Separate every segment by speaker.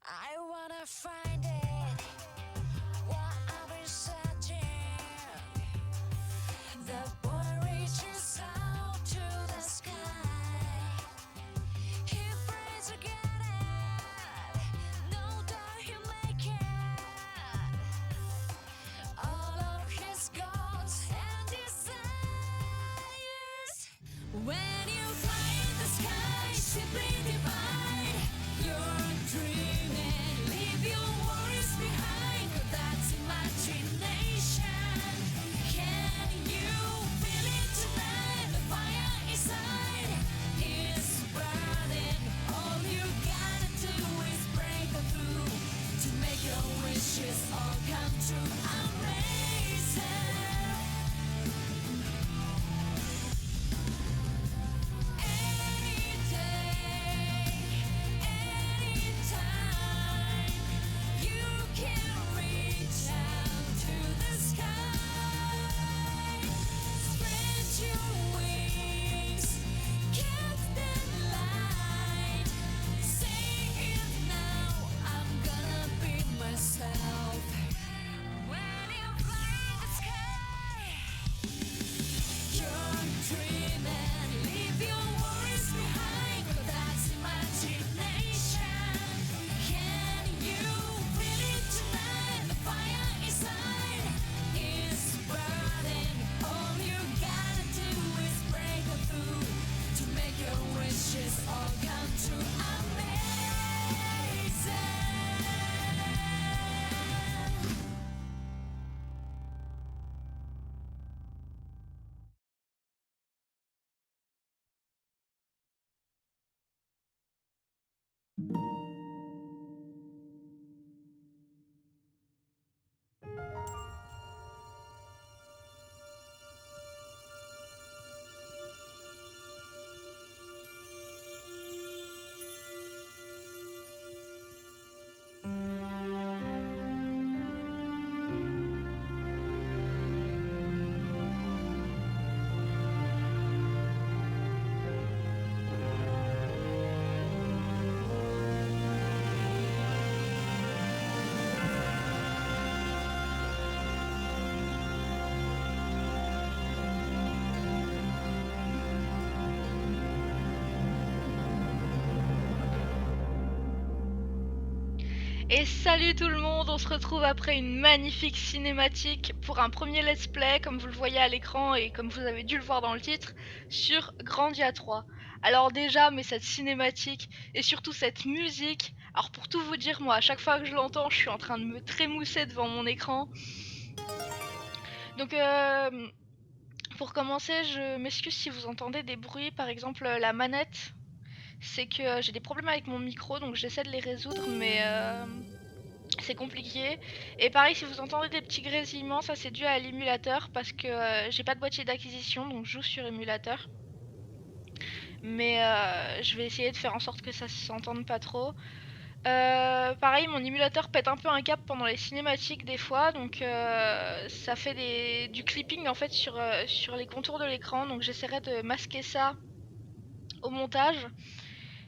Speaker 1: I wanna find it. What I've been searching. The border reaches out to the sky. He prays to get it. No doubt he'll make it. All of his goals and desires. When you fly in the sky, simply divine your dream and leave your worries behind. That's imagination. Can you feel it tonight? The fire inside is burning. All you gotta do is break through to make your wishes all come true. Amazing. Any day, anytime, you can reach out to the sky. Spread your wings, catch the light. Say it now, I'm gonna be myself. When you fly in the sky, your dream and leave your worries behind. That's imagination. Can you feel it tonight? The fire inside is burning. All you gotta do is break through to make your wishes all come true. Amazing.
Speaker 2: Et salut tout le monde, on se retrouve après une magnifique cinématique pour un premier let's play, comme vous le voyez à l'écran et comme vous avez dû le voir dans le titre, sur Grandia 3. Alors déjà, mais cette cinématique et surtout cette musique, alors pour tout vous dire, moi à chaque fois que je l'entends, je suis en train de me trémousser devant mon écran. Donc pour commencer, je m'excuse si vous entendez des bruits, par exemple la manette. C'est que j'ai des problèmes avec mon micro, donc j'essaie de les résoudre, mais c'est compliqué. Et pareil, si vous entendez des petits grésillements, ça c'est dû à l'émulateur parce que j'ai pas de boîtier d'acquisition, donc je joue sur émulateur. Mais je vais essayer de faire en sorte que ça s'entende pas trop. Pareil, mon émulateur pète un peu un câble pendant les cinématiques des fois, donc ça fait du clipping en fait sur les contours de l'écran, donc j'essaierai de masquer ça au montage.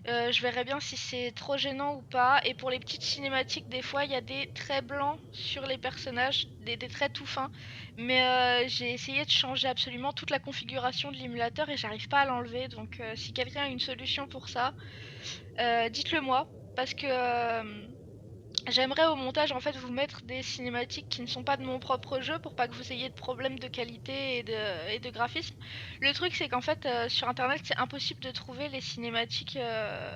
Speaker 2: Je verrai bien si c'est trop gênant ou pas. Et pour les petites cinématiques, des fois, il y a des traits blancs sur les personnages, des traits tout fins. Mais j'ai essayé de changer absolument toute la configuration de l'émulateur et j'arrive pas à l'enlever. Donc si quelqu'un a une solution pour ça, dites-le moi. Parce que j'aimerais au montage en fait vous mettre des cinématiques qui ne sont pas de mon propre jeu pour pas que vous ayez de problèmes de qualité et de graphisme. Le truc c'est qu'en fait sur internet c'est impossible de trouver les cinématiques,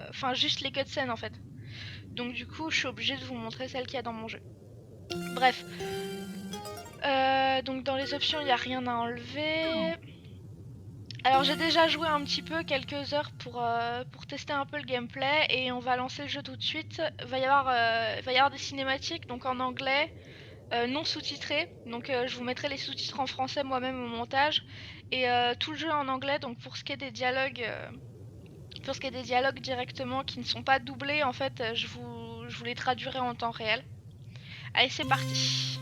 Speaker 2: enfin juste les cutscenes en fait. Donc du coup je suis obligée de vous montrer celles qu'il y a dans mon jeu. Bref. Donc dans les options il n'y a rien à enlever. Alors j'ai déjà joué un petit peu, quelques heures pour tester un peu le gameplay et on va lancer le jeu tout de suite. Il va y avoir des cinématiques donc en anglais, non sous-titré, donc je vous mettrai les sous-titres en français moi-même au montage et tout le jeu en anglais. Donc pour ce qui est des dialogues, directement qui ne sont pas doublés, en fait, je vous les traduirai en temps réel. Allez, c'est parti.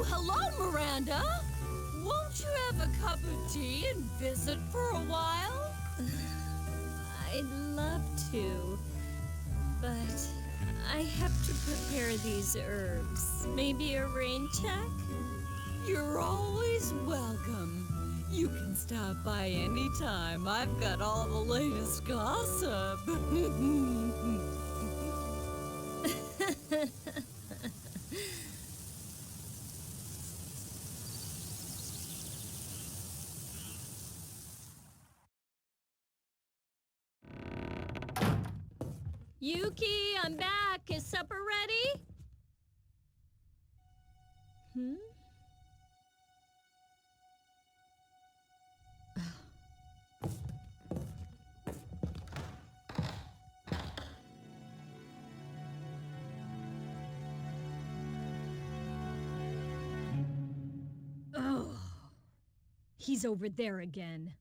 Speaker 1: Hello, Miranda. Won't you have a cup of tea and visit for a while?
Speaker 3: I'd love to, but I have to prepare these herbs. Maybe a rain check?
Speaker 1: You're always welcome.
Speaker 3: You can stop by anytime. I've got all the latest gossip. Yuki, I'm back. Is supper ready? Hmm? Oh, he's over there again.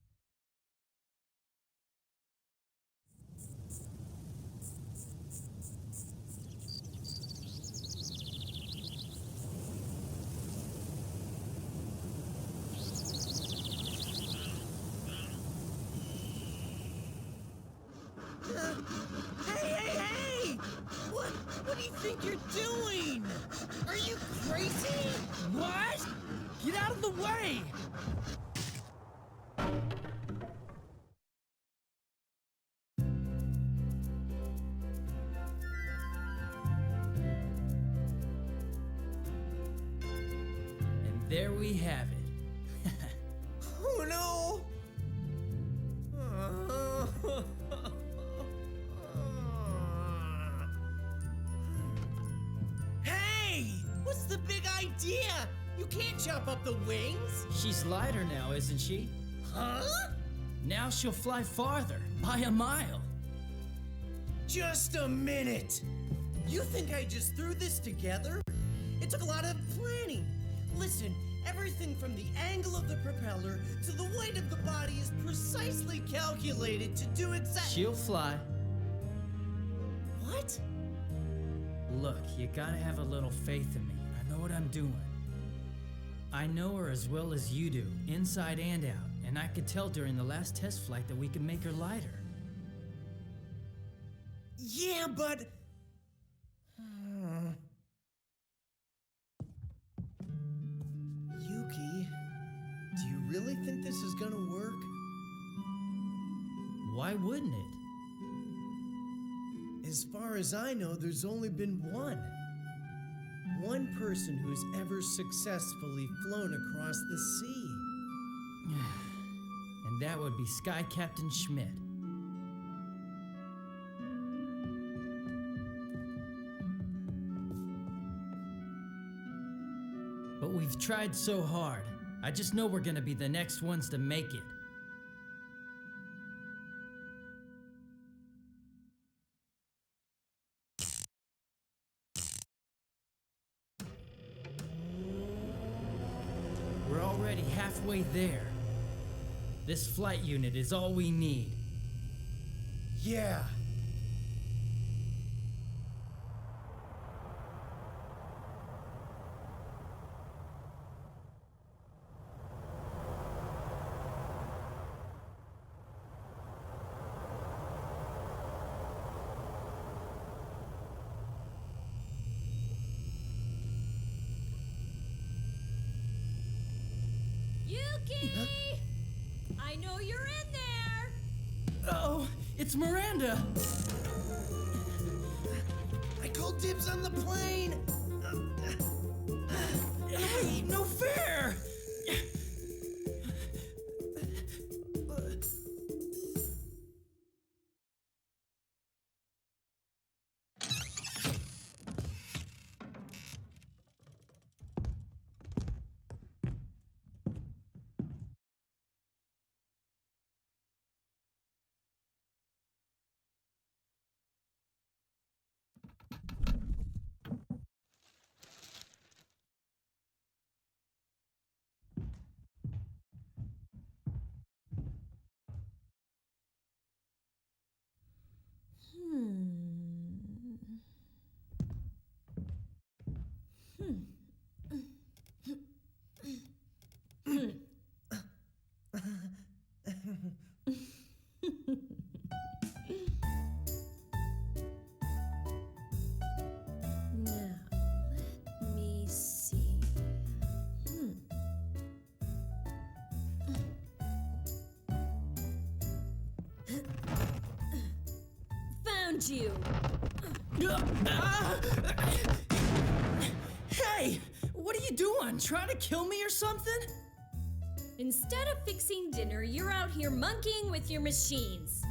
Speaker 4: Hey! What do you think you're doing? Are you crazy?
Speaker 5: What? Get out of the way! And there we have it.
Speaker 4: Oh no! Hey! What's the big idea? You can't chop up the wings!
Speaker 5: She's lighter now, isn't she?
Speaker 4: Huh?
Speaker 5: Now she'll fly farther, by a mile.
Speaker 4: Just a minute! You think I just threw this together? It took a lot of planning. Listen, everything from the angle of the propeller to the weight of the body is precisely calculated to do exactly.
Speaker 5: She'll fly.
Speaker 4: What?
Speaker 5: Look, you gotta have a little faith in me. I know what I'm doing. I know her as well as you do, inside and out, and I could tell during the last test flight that we could make her lighter.
Speaker 4: Yeah, but. Yuki, do you really think this is gonna work?
Speaker 5: Why wouldn't it?
Speaker 4: As far as I know, there's only been one. One person who's ever successfully flown across the sea.
Speaker 5: And that would be Sky Captain Schmidt. But we've tried so hard. I just know we're gonna be the next ones to make it. We're already halfway there. This flight unit is all we need.
Speaker 4: Yeah.
Speaker 3: Yuki! I know you're in there!
Speaker 5: Oh, it's Miranda!
Speaker 4: I called dibs on the plane!
Speaker 5: Hey, no fair!
Speaker 3: find you.
Speaker 5: Hey! What are you doing? Trying to kill me or something?
Speaker 3: Instead of fixing dinner, you're out here monkeying with your machines.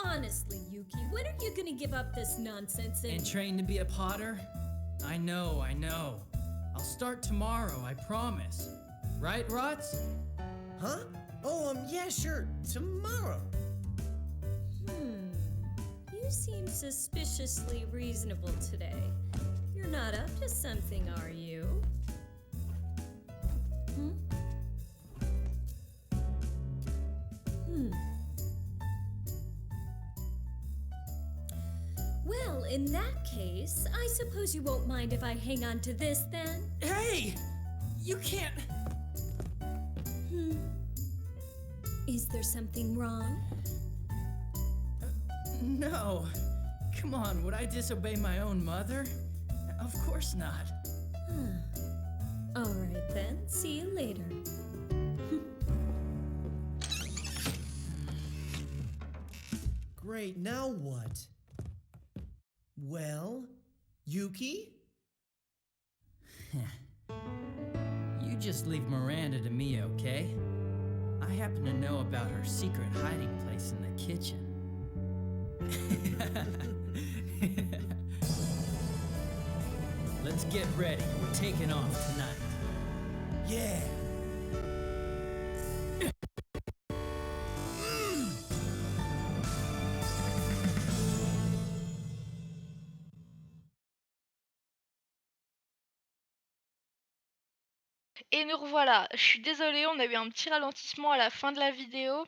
Speaker 3: Honestly, Yuki, when are you gonna give up this nonsense
Speaker 5: And
Speaker 3: and...
Speaker 5: train to be a potter? I know. I'll start tomorrow, I promise. Right, Rots?
Speaker 4: Huh? Oh, yeah, sure. Tomorrow.
Speaker 3: You seem suspiciously reasonable today. You're not up to something, are you? Well, in that case, I suppose you won't mind if I hang on to this then?
Speaker 5: Hey! You can't...
Speaker 3: Is there something wrong?
Speaker 5: No. Come on, would I disobey my own mother? Of course not.
Speaker 3: All right then, see you later.
Speaker 4: Great, now what? Well, Yuki?
Speaker 5: You just leave Miranda to me, okay? I happen to know about her secret hiding place in the kitchen. Let's get ready. We're taking off tonight.
Speaker 4: Yeah.
Speaker 2: Et nous revoilà. Je suis désolée, on a eu un petit ralentissement à la fin de la vidéo.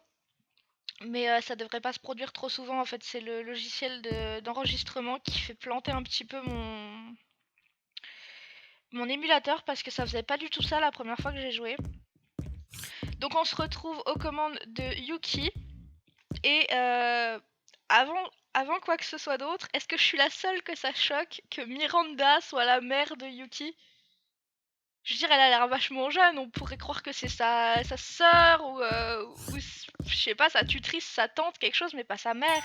Speaker 2: Mais ça devrait pas se produire trop souvent. En fait, c'est le logiciel d'enregistrement qui fait planter un petit peu mon émulateur parce que ça faisait pas du tout ça la première fois que j'ai joué. Donc on se retrouve aux commandes de Yuki. Et avant quoi que ce soit d'autre, est-ce que je suis la seule que ça choque que Miranda soit la mère de Yuki? Je veux dire, elle a l'air vachement jeune, on pourrait croire que c'est sa sœur ou je sais pas, sa tutrice, sa tante, quelque chose, mais pas sa mère.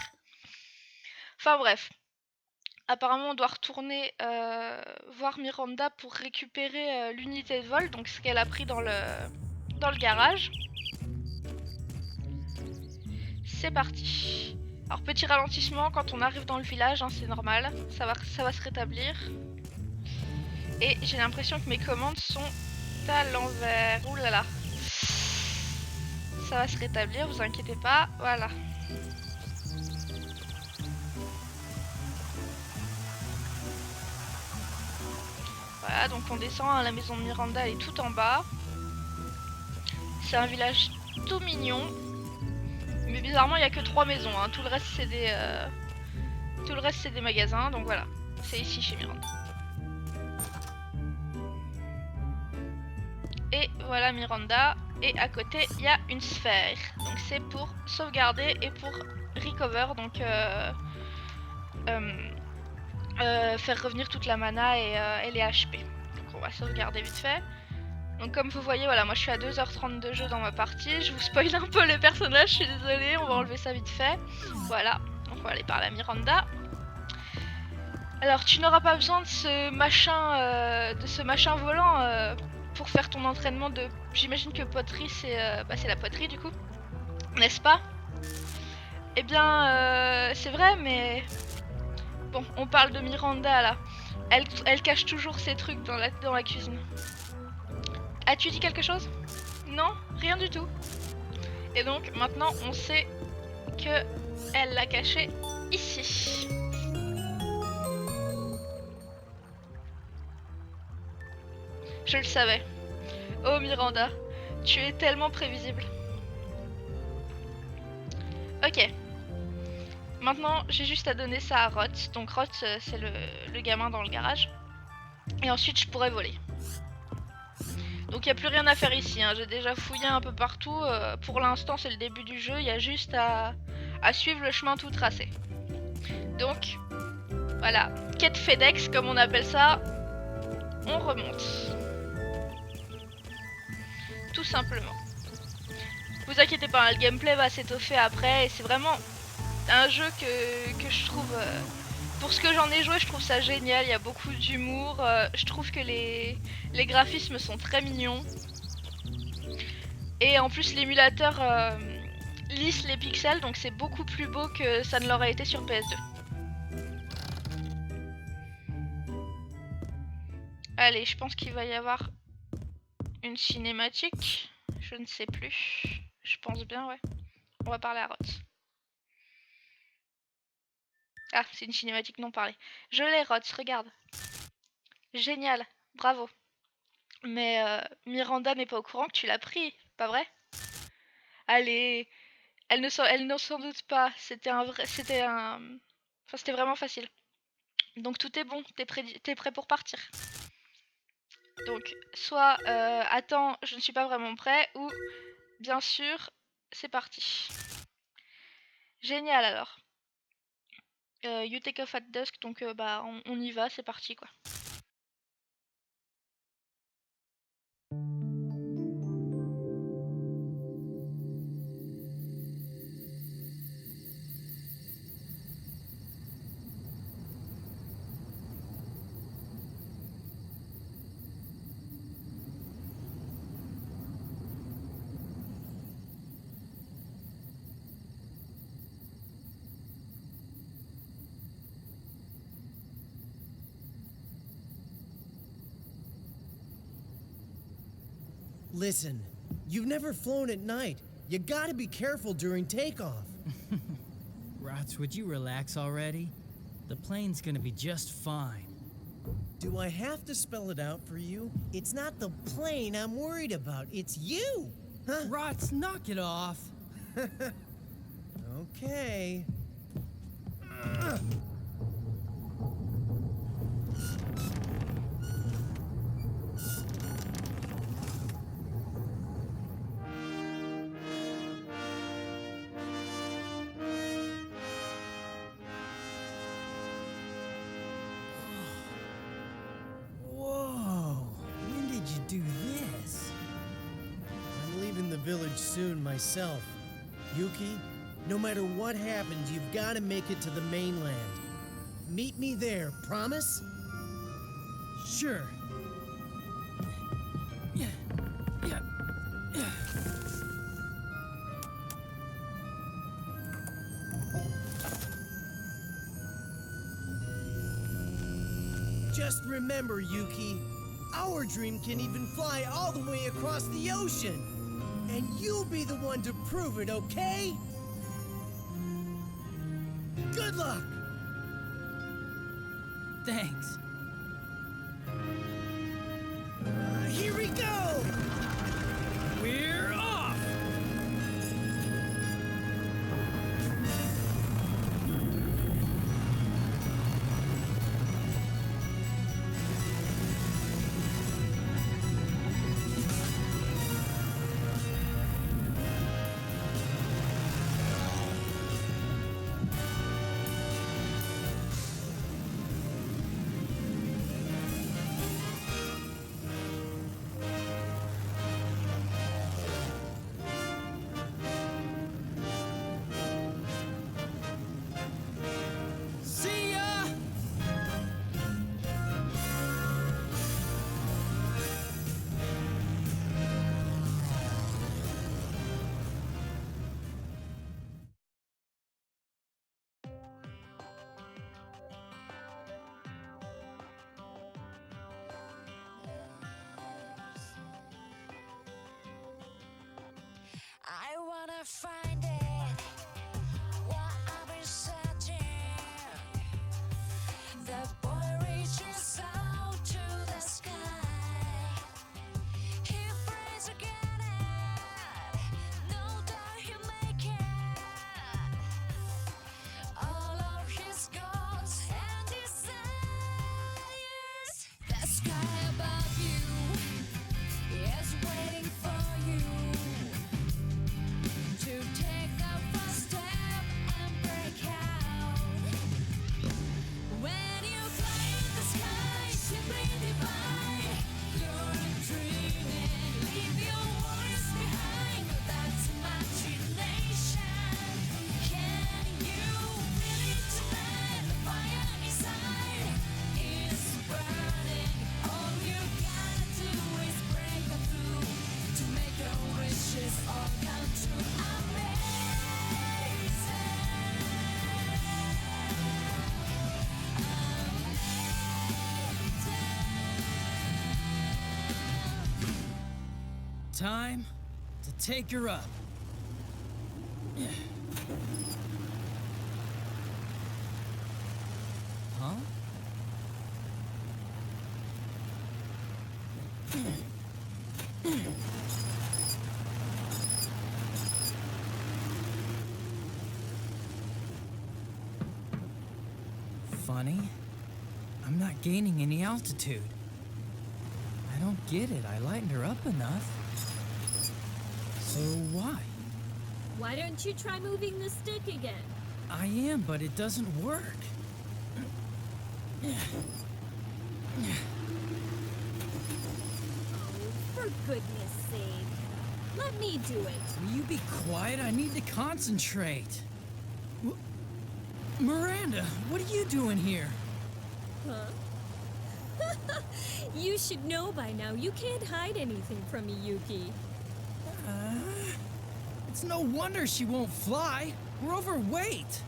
Speaker 2: Enfin bref. Apparemment, on doit retourner voir Miranda pour récupérer l'unité de vol, donc ce qu'elle a pris dans le garage. C'est parti. Alors petit ralentissement quand on arrive dans le village, hein, c'est normal, ça va se rétablir. Et j'ai l'impression que mes commandes sont à l'envers. Ouh là là. Ça va se rétablir, vous inquiétez pas. Voilà. Voilà, donc on descend, hein, la maison de Miranda elle est tout en bas. C'est un village tout mignon. Mais bizarrement il n'y a que 3 maisons, hein. Tout le reste c'est des magasins, donc voilà. C'est ici chez Miranda. Et voilà Miranda, et à côté il y a une sphère, donc c'est pour sauvegarder et pour recover, donc faire revenir toute la mana et les HP. Donc on va sauvegarder vite fait. Donc comme vous voyez, voilà, moi je suis à 2h30 de jeu dans ma partie, je vous spoil un peu les personnages, je suis désolée, on va enlever ça vite fait. Voilà, donc on va aller parler à Miranda. Alors tu n'auras pas besoin de ce machin volant pour faire ton entraînement de... J'imagine que poterie c'est la poterie du coup, n'est-ce pas? Eh bien c'est vrai, mais... Bon, on parle de Miranda là. Elle cache toujours ses trucs dans la cuisine. As-tu dit quelque chose? Non, rien du tout. Et donc maintenant on sait que elle l'a caché ici. Je le savais. Oh Miranda, tu es tellement prévisible. Ok. Maintenant, j'ai juste à donner ça à Roth. Donc Roth, c'est le gamin dans le garage. Et ensuite, je pourrais voler. Donc il n'y a plus rien à faire ici, hein. J'ai déjà fouillé un peu partout. Pour l'instant, c'est le début du jeu. Il y a juste à suivre le chemin tout tracé. Donc, voilà. Quête FedEx, comme on appelle ça. On remonte. Tout simplement. Vous inquiétez pas, hein, le gameplay va s'étoffer après et c'est vraiment un jeu que je trouve... pour ce que j'en ai joué, je trouve ça génial, il y a beaucoup d'humour. Je trouve que les graphismes sont très mignons. Et en plus l'émulateur lisse les pixels, donc c'est beaucoup plus beau que ça ne l'aurait été sur PS2. Allez, je pense qu'il va y avoir une cinématique. Je ne sais plus. Je pense bien, ouais. On va parler à Roth. Ah, c'est une cinématique non parlée. Je l'ai, Roth, regarde. Génial, bravo. Mais Miranda n'est pas au courant que tu l'as pris, pas vrai? Allez, elle ne s'en doute pas. C'était vraiment facile. Donc tout est bon, t'es prêt pour partir. Donc, soit attends, je ne suis pas vraiment prêt, ou bien sûr, c'est parti. Génial alors. You take off at dusk, donc bah on y va, c'est parti quoi.
Speaker 4: Listen, you've never flown at night. You gotta be careful during takeoff.
Speaker 5: Rots, would you relax already? The plane's gonna be just fine.
Speaker 4: Do I have to spell it out for you? It's not the plane I'm worried about, it's you! Huh?
Speaker 5: Rots, knock it off!
Speaker 4: Okay.
Speaker 5: Whoa! When did you do this?
Speaker 4: I'm leaving the village soon myself. Yuki, no matter what happens, you've gotta make it to the mainland. Meet me there, promise?
Speaker 5: Sure. Yeah.
Speaker 4: Just remember, Yuki, our dream can even fly all the way across the ocean. And you'll be the one to prove it, okay? Good luck!
Speaker 5: Thanks.
Speaker 4: Here we go!
Speaker 5: We're off! Time to take her up. Huh? Funny. I'm not gaining any altitude. I don't get it. I lightened her up enough. So why?
Speaker 3: Why don't you try moving the stick again?
Speaker 5: I am, but it doesn't work.
Speaker 3: Oh, for goodness sake. Let me do it.
Speaker 5: Will you be quiet? I need to concentrate. Miranda, what are you doing here?
Speaker 3: Huh? You should know by now. You can't hide anything from me, Yuki.
Speaker 5: It's no wonder she won't fly. We're overweight.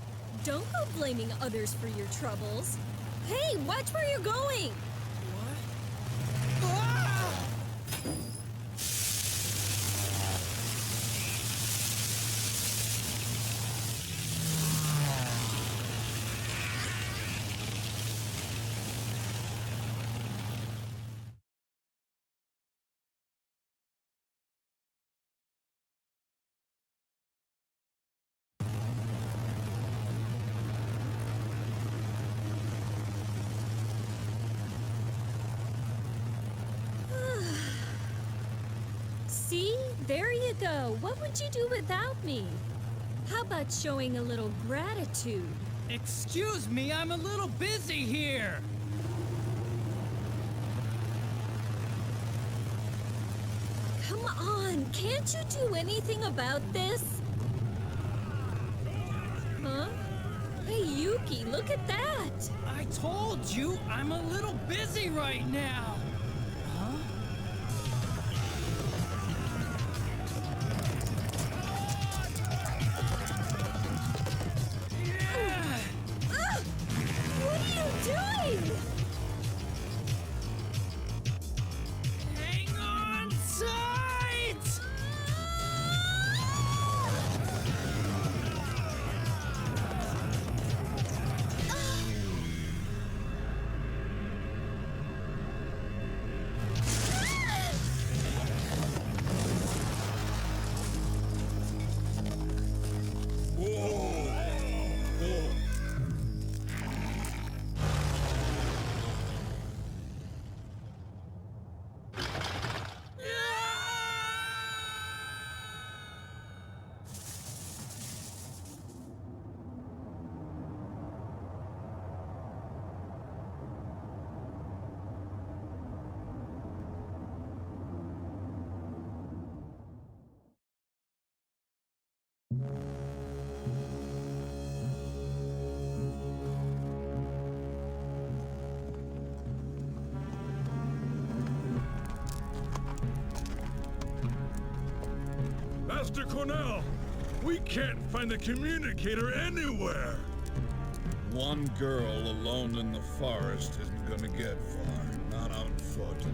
Speaker 3: Don't go blaming others for your troubles. Hey, watch where you're going!
Speaker 5: What? Ah!
Speaker 3: See? There you go. What would you do without me? How about showing a little gratitude?
Speaker 5: Excuse me, I'm a little busy here.
Speaker 3: Come on, can't you do anything about this? Huh? Hey, Yuki, look at that!
Speaker 5: I told you, I'm a little busy right now. Huh? Yeah!
Speaker 3: Ah! What are you doing?
Speaker 5: Hang on tight!
Speaker 6: Master Cornell, we can't find the communicator anywhere.
Speaker 7: One girl alone in the forest isn't gonna get far, not on foot.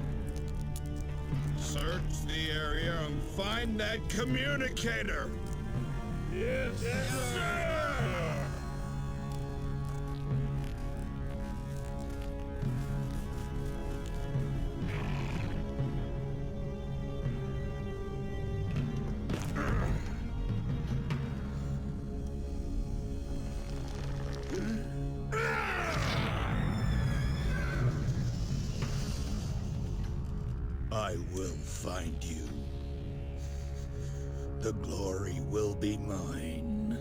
Speaker 7: Search the area and find that communicator!
Speaker 6: Yes, sir!
Speaker 7: I will find you. The glory will be mine.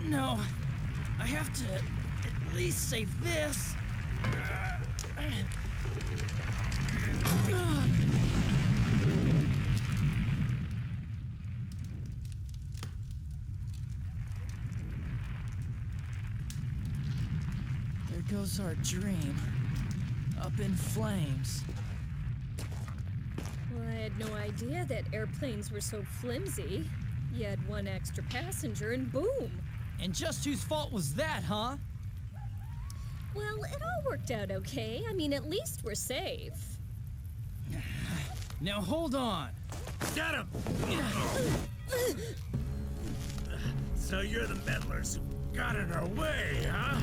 Speaker 5: No, I have to at least save this. There goes our dream. Up in flames.
Speaker 3: Well, I had no idea that airplanes were so flimsy. You had one extra passenger and boom!
Speaker 5: And just whose fault was that, huh?
Speaker 3: Well, it all worked out okay. I mean, at least we're safe.
Speaker 5: Now hold on.
Speaker 6: Get him! So you're the meddlers who got in our way, huh?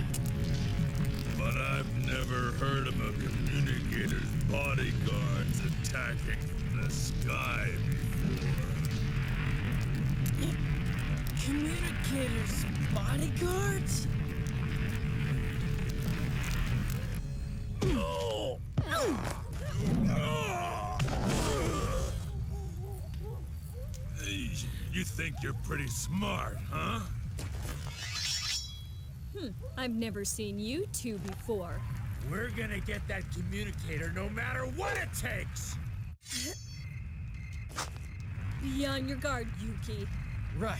Speaker 6: But I've never heard of a communicator's bodyguards attacking from the sky before.
Speaker 5: Communicators, bodyguards?
Speaker 6: Oh. You think you're pretty smart, huh?
Speaker 3: I've never seen you two before.
Speaker 6: We're gonna get that communicator no matter what it takes!
Speaker 3: Be on your guard, Yuki.
Speaker 5: Right.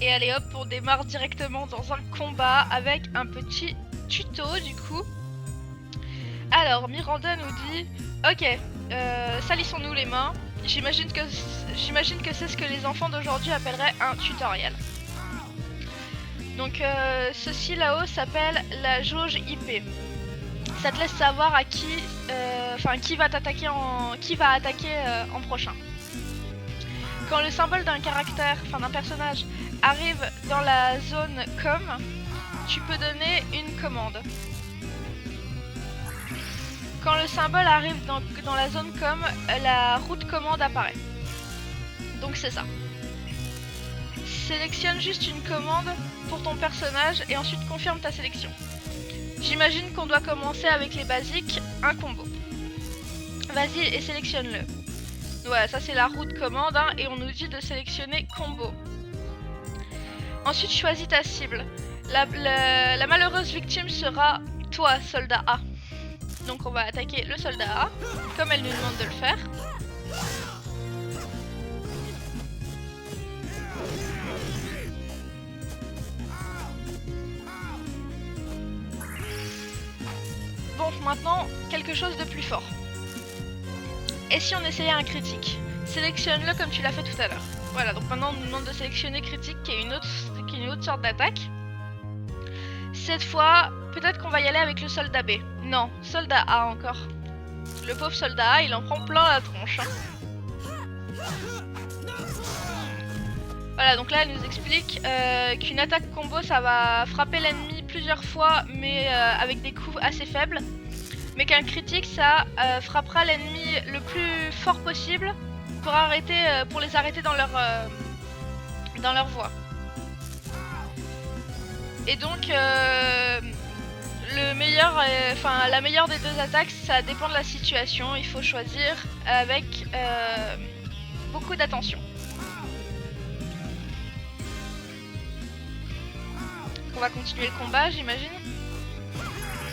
Speaker 2: Et allez hop, on démarre directement dans un combat avec un petit tuto du coup. Alors Miranda nous dit ok, salissons-nous les mains. J'imagine que c'est ce que les enfants d'aujourd'hui appelleraient un tutoriel. Donc ceci là-haut s'appelle la jauge IP. Ça te laisse savoir à qui va attaquer en prochain. Quand le symbole d'un caractère, d'un personnage arrive dans la zone com, tu peux donner une commande. Quand le symbole arrive dans la zone com, la route commande apparaît. Donc c'est ça. Sélectionne juste une commande pour ton personnage et ensuite confirme ta sélection. J'imagine qu'on doit commencer avec les basiques, un combo. Vas-y et sélectionne-le. Voilà, ça c'est la route commande hein, et on nous dit de sélectionner combo. Ensuite choisis ta cible. La malheureuse victime sera toi, soldat A. Donc on va attaquer le soldat A, comme elle nous demande de le faire. Bon, maintenant, quelque chose de plus fort. Et si on essayait un critique? Sélectionne-le comme tu l'as fait tout à l'heure. Voilà, donc maintenant on nous demande de sélectionner critique qui est une autre sorte d'attaque. Cette fois, peut-être qu'on va y aller avec le soldat B. Non, soldat A encore. Le pauvre soldat A, il en prend plein la tronche. Hein. Voilà, donc là elle nous explique qu'une attaque combo ça va frapper l'ennemi plusieurs fois mais avec des coups assez faibles. Mais qu'un critique ça frappera l'ennemi le plus fort possible pour les arrêter dans leur voie. Et donc la meilleure des deux attaques ça dépend de la situation, il faut choisir avec beaucoup d'attention. On va continuer le combat j'imagine.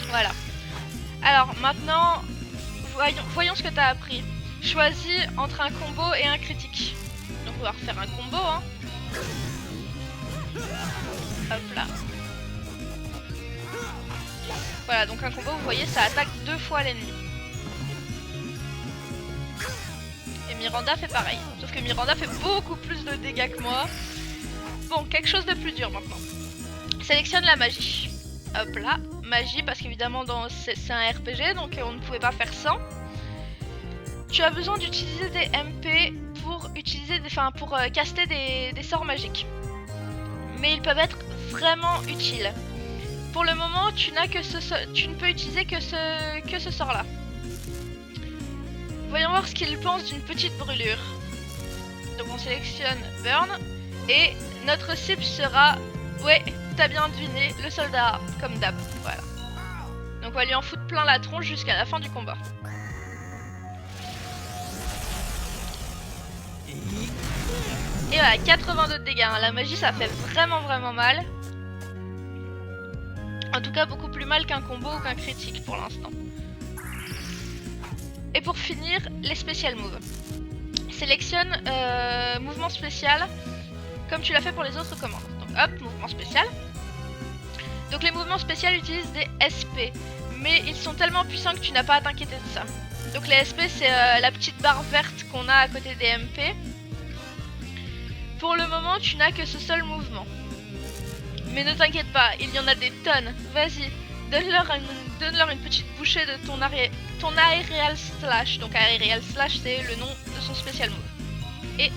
Speaker 2: Voilà. Alors maintenant, voyons ce que tu as appris. Choisis entre un combo et un critique. Donc on va refaire un combo hein. Hop là. Voilà, donc un combo, vous voyez, ça attaque 2 fois l'ennemi. Et Miranda fait pareil. Sauf que Miranda fait beaucoup plus de dégâts que moi. Bon, quelque chose de plus dur maintenant. Sélectionne la magie. Hop là, magie, parce qu'évidemment c'est un RPG, donc on ne pouvait pas faire sans. Tu as besoin d'utiliser des MP pour caster des sorts magiques. Mais ils peuvent être vraiment utiles. Pour le moment, tu ne peux utiliser que ce sort-là. Voyons voir ce qu'il pense d'une petite brûlure. Donc on sélectionne Burn et notre cible sera, ouais, t'as bien deviné, le soldat A, comme d'hab. Voilà. Donc on va lui en foutre plein la tronche jusqu'à la fin du combat. Et voilà, 82 de dégâts. Hein. La magie, ça fait vraiment mal. En tout cas, beaucoup plus mal qu'un combo ou qu'un critique pour l'instant. Et pour finir, les special moves. Sélectionne mouvement spécial, comme tu l'as fait pour les autres commandes. Donc hop, mouvement spécial. Donc les mouvements spéciaux utilisent des SP, mais ils sont tellement puissants que tu n'as pas à t'inquiéter de ça. Donc les SP, c'est la petite barre verte qu'on a à côté des MP. Pour le moment, tu n'as que ce seul mouvement. Mais ne t'inquiète pas, il y en a des tonnes. Vas-y, donne-leur une petite bouchée de ton aerial slash. Donc aerial slash, c'est le nom de son spécial move. Et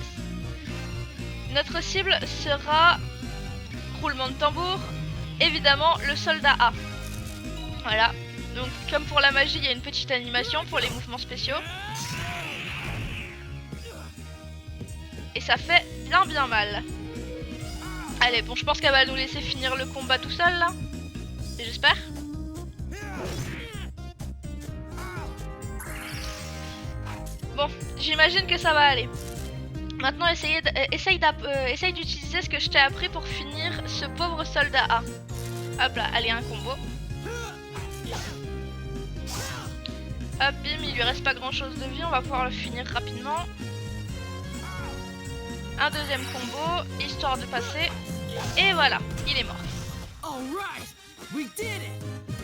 Speaker 2: notre cible sera, roulement de tambour, évidemment le soldat A. Voilà, donc comme pour la magie, il y a une petite animation pour les mouvements spéciaux. Et ça fait bien mal. Allez, bon, je pense qu'elle va nous laisser finir le combat tout seul là. J'espère. Bon, j'imagine que ça va aller. Maintenant, essaye d'utiliser ce que je t'ai appris pour finir ce pauvre soldat A. Hop là, allez, un combo. Hop, bim, il lui reste pas grand chose de vie, on va pouvoir le finir rapidement. Un deuxième combo, histoire de passer. Et voilà, il est mort.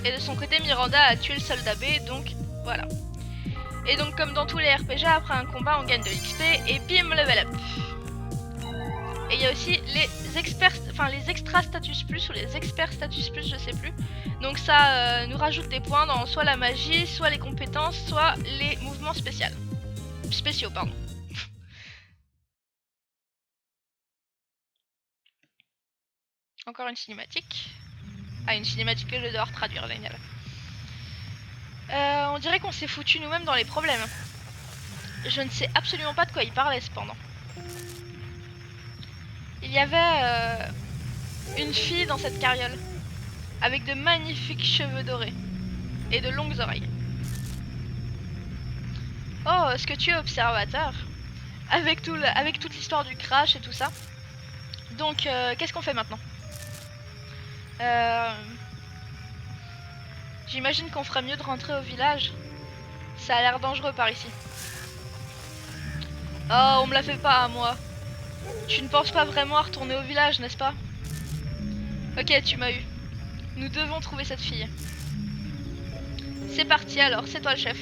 Speaker 2: Et de son côté, Miranda a tué le soldat B, donc voilà. Et donc comme dans tous les RPG, après un combat, on gagne de l'XP et bim, level up. Et il y a aussi les extra status plus ou les experts status plus, je sais plus. Donc ça nous rajoute des points dans soit la magie, soit les compétences, soit les mouvements spéciaux, pardon. Encore une cinématique. Ah, une cinématique que je vais devoir traduire, génial. On dirait qu'on s'est foutu nous-mêmes dans les problèmes. Je ne sais absolument pas de quoi il parlait cependant. Il y avait une fille dans cette carriole, avec de magnifiques cheveux dorés et de longues oreilles. Oh, est-ce que tu es observateur? Avec toute l'histoire du crash et tout ça. Donc, qu'est-ce qu'on fait maintenant? J'imagine qu'on ferait mieux de rentrer au village. Ça a l'air dangereux par ici. Oh, on me la fait pas à moi. Tu ne penses pas vraiment à retourner au village, n'est-ce pas? Ok, tu m'as eu. Nous devons trouver cette fille. C'est parti alors, c'est toi le chef.